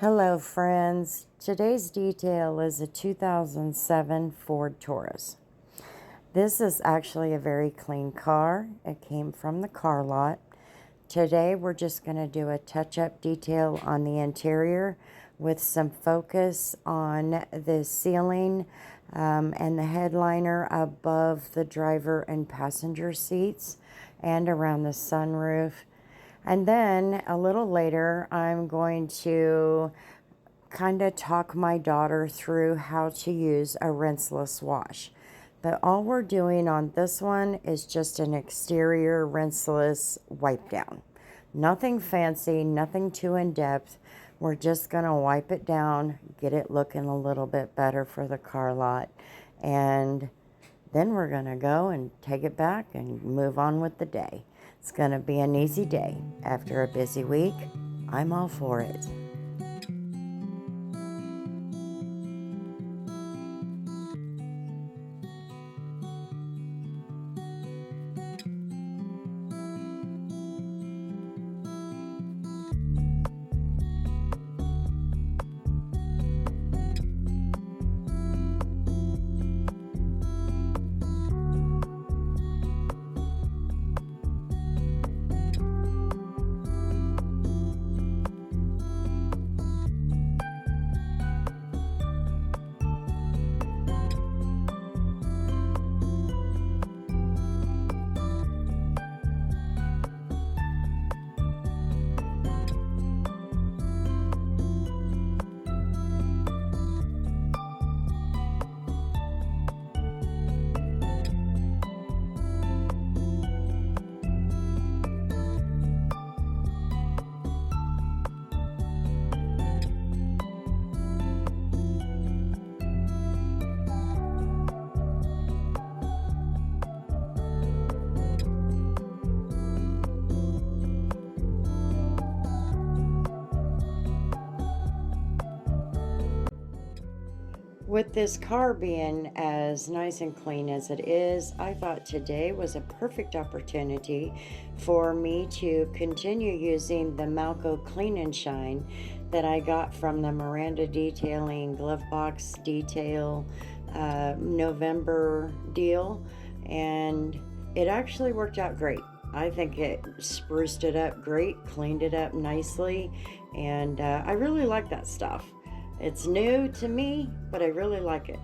Hello friends, today's detail is a 2007 Ford Taurus. This is actually a very clean car. It came from the car lot. Today we're just going to do a touch-up detail on the interior with some focus on the ceiling and the headliner above the driver and passenger seats and around the sunroof. And then a little later, I'm going to kind of talk my daughter through how to use a rinseless wash. But all we're doing on this one is just an exterior rinseless wipe down. Nothing fancy, nothing too in-depth. We're just going to wipe it down, get it looking a little bit better for the car lot. And then we're going to go and take it back and move on with the day. It's going to be an easy day. After a busy week, I'm all for it. With this car being as nice and clean as it is, I thought today was a perfect opportunity for me to continue using the Malco Clean and Shine that I got from the Miranda Detailing Glove Box Detail November deal, and it actually worked out great. I think it spruced it up great, cleaned it up nicely, and I really like that stuff. It's new to me, but I really like it.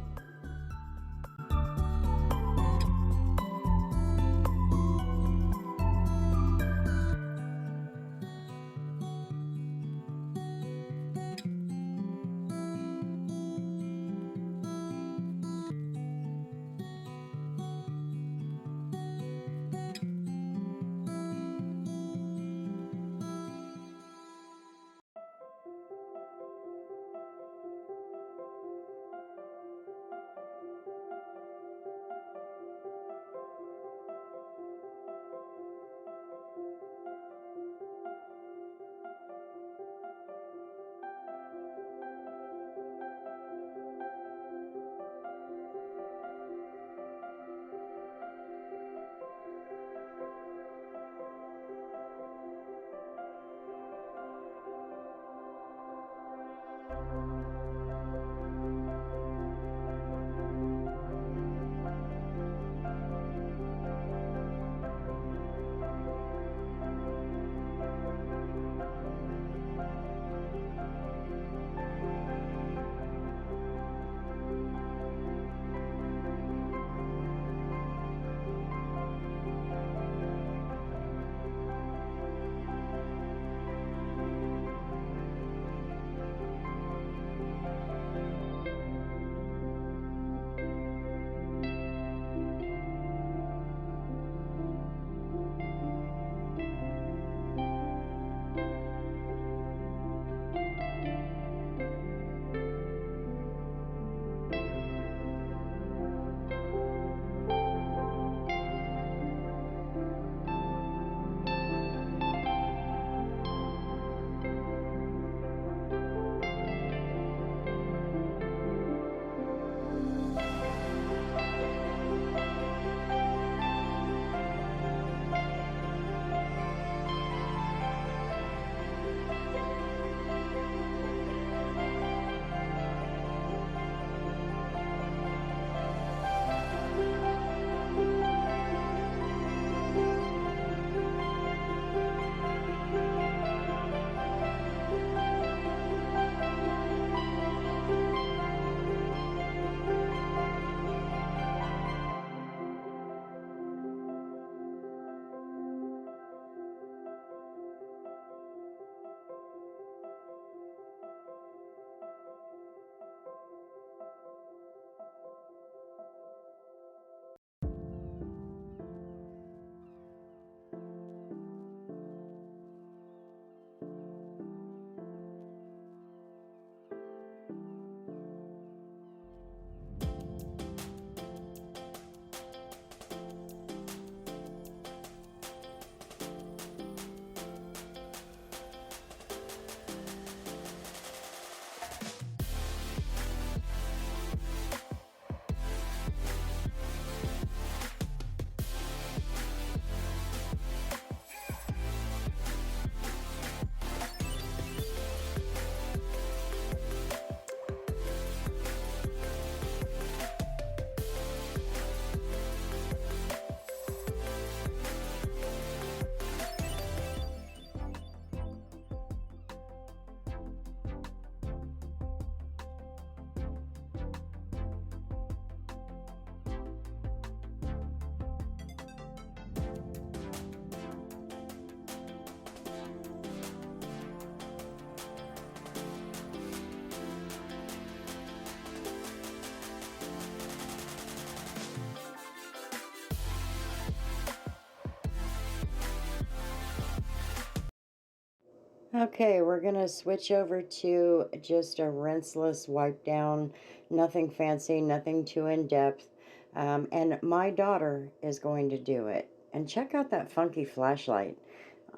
Okay, we're gonna switch over to just a rinseless wipe down, nothing fancy, nothing too in depth. And my daughter is going to do it. And check out that funky flashlight.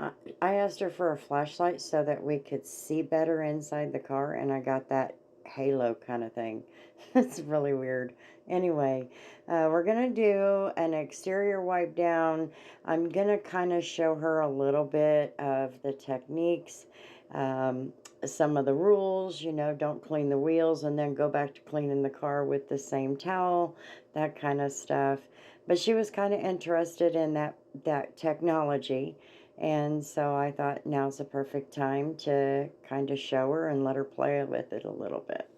I, I asked her for a flashlight so that we could see better inside the car, and I got that halo kind of thing. It's really weird. Anyway, we're gonna do an exterior wipe down. I'm gonna kind of show her a little bit of the techniques, um, some of the rules, don't clean the wheels and then go back to cleaning the car with the same towel, that kind of stuff. But she was kind of interested in that technology. And so I thought now's the perfect time to kind of show her and let her play with it a little bit.